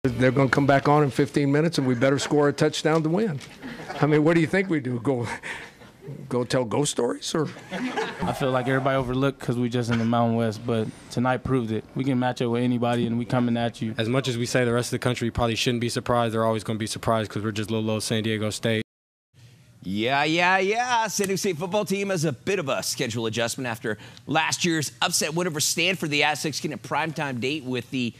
They're going to come back on in 15 minutes, and we better score a touchdown to win. I mean, what do you think we do? Go tell ghost stories? Or I feel like everybody overlooked because we just in the Mountain West, but tonight proved it. We can match up with anybody, and we coming at you. As much as we say the rest of the country probably shouldn't be surprised, they're always going to be surprised because we're just little old San Diego State. Yeah. San Diego State football team has a bit of a schedule adjustment after last year's upset win over Stanford. The Aztecs getting a primetime date with the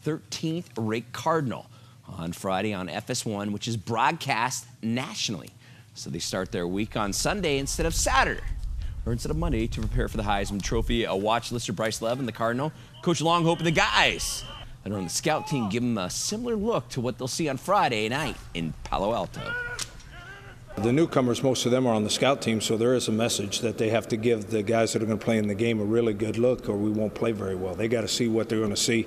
13th ranked Cardinal on Friday on FS1, which is broadcast nationally. So they start their week on Sunday instead of Saturday, or instead of Monday, to prepare for the Heisman Trophy. A watch lister, Bryce Levin, the Cardinal, Coach Longhope, and the guys that are on the scout team give them a similar look to what they'll see on Friday night in Palo Alto. The newcomers, most of them are on the scout team, so there is a message that they have to give the guys that are going to play in the game a really good look, or we won't play very well. They got to see what they're going to see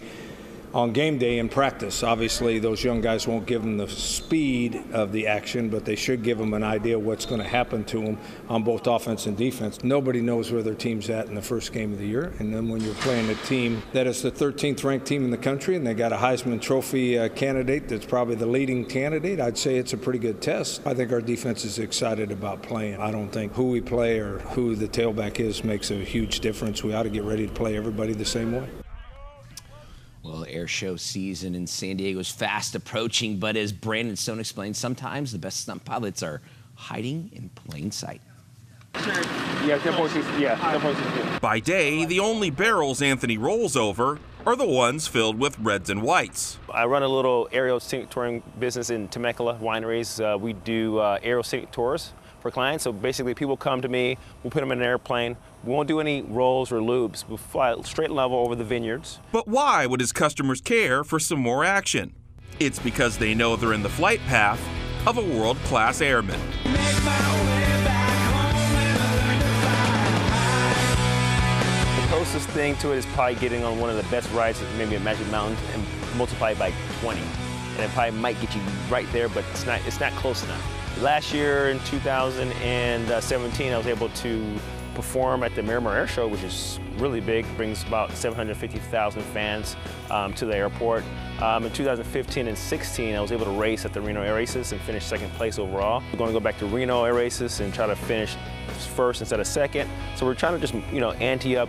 on game day in practice. Obviously, those young guys won't give them the speed of the action, but they should give them an idea of what's going to happen to them on both offense and defense. Nobody knows where their team's at in the first game of the year, and then when you're playing a team that is the 13th ranked team in the country and they got a Heisman Trophy candidate that's probably the leading candidate, I'd say it's a pretty good test. I think our defense is excited about playing. I don't think who we play or who the tailback is makes a huge difference. We ought to get ready to play everybody the same way. Well, air show season in San Diego is fast approaching, but as Brandon Stone explained, sometimes the best stunt pilots are hiding in plain sight. By day, the only barrels Anthony rolls over are the ones filled with reds and whites. I run a little aerial scenic touring business in Temecula wineries. We do aerial scenic tours for clients. So basically people come to me, we'll put them in an airplane. We won't do any rolls or loops. We'll fly straight level over the vineyards. But why would his customers care for some more action? It's because they know they're in the flight path of a world-class airman. The closest thing to it is probably getting on one of the best rides, maybe a Magic Mountain, and multiply it by 20. And it probably might get you right there, but it's not close enough. Last year in 2017, I was able to perform at the Miramar Air Show, which is really big, brings about 750,000 fans to the airport. In 2015 and 16, I was able to race at the Reno Air Races and finish second place overall. We're going to go back to Reno Air Races and try to finish first instead of second. So we're trying to just, ante up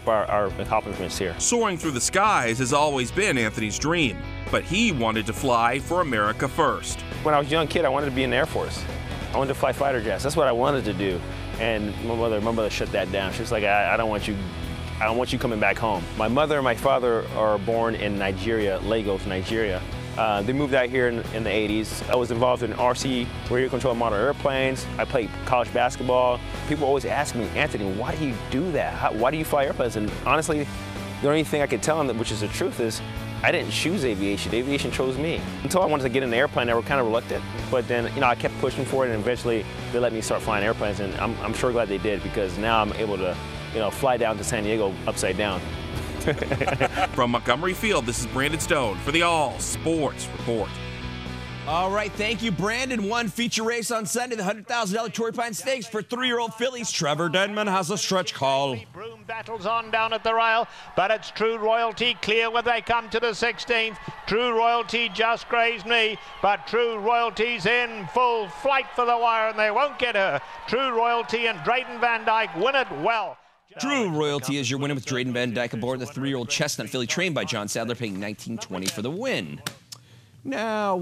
our accomplishments here. Soaring through the skies has always been Anthony's dream, but he wanted to fly for America first. When I was a young kid, I wanted to be in the Air Force. I wanted to fly fighter jets. That's what I wanted to do. And my mother shut that down. She was like, I don't want you coming back home. My mother and my father are born in Nigeria, Lagos, Nigeria. They moved out here in the 80s. I was involved in RC, radio control model airplanes. I played college basketball. People always ask me, Anthony, why do you do that? Why do you fly airplanes? And honestly, the only thing I could tell them, which is the truth, is I didn't choose aviation. Aviation chose me. Until I wanted to get in the airplane, I was kind of reluctant. But then, I kept pushing for it, and eventually they let me start flying airplanes. And I'm sure glad they did, because now I'm able to, fly down to San Diego upside down. From Montgomery Field, this is Brandon Stone for the All Sports Report. All right, thank you, Brandon. One feature race on Sunday, the $100,000 Torrey Pine Stakes for 3-year-old fillies. Trevor Denman has a stretch call. Broom battles on down at the rail, but it's True Royalty clear when they come to the 16th. True Royalty just grazed me, but True Royalty's in full flight for the wire, and they won't get her. True Royalty and Drayden Van Dyke win it well. True Royalty is your winner with Drayden Van Dyke aboard the 3-year-old chestnut filly trained by John Sadler, paying $19.20 for the win. Now,